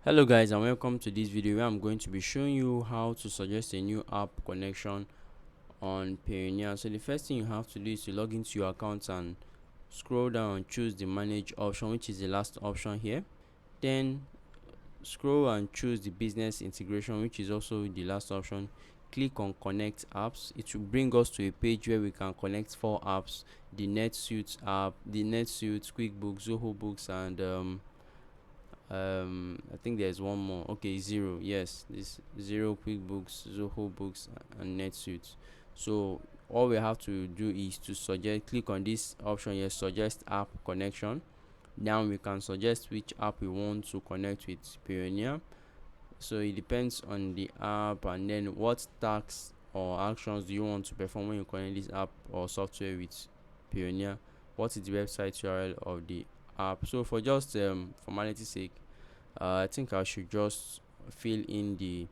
Hello guys, and welcome to this video where I'm going to be showing you how to suggest a new app connection on Payoneer. So the first thing you have to do is to log into your account and scroll down and choose the manage option, which is the last option here. Then scroll and choose the business integration, which is also the last option. Click on connect apps. It will bring us to a page where we can connect 4 apps: the NetSuite app, the NetSuite, QuickBooks, Zoho Books, and I think there's one more. Okay, zero. Yes, this zero, QuickBooks, Zoho Books, and NetSuite. So all we have to do is to suggest, click on this option here, suggest app connection. Now we can suggest which app we want to connect with Payoneer. So it depends on the app, and then what tasks or actions do you want to perform when you connect this app or software with Payoneer. What is the website URL of the app? So for just formality sake, I think I should just fill in the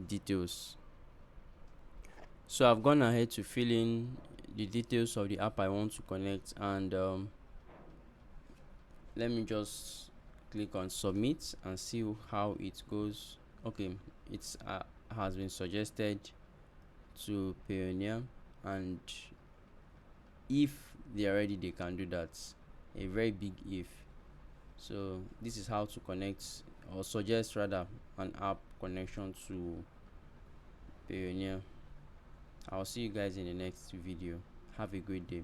details. So I've gone ahead to fill in the details of the app I want to connect, and let me just click on submit and see how it goes. Okay, it's has been suggested to Payoneer, and if they are ready, they can do that. A very big if. So this is how to connect, or suggest rather, an app connection to Payoneer. I'll see you guys in the next video. Have a great day.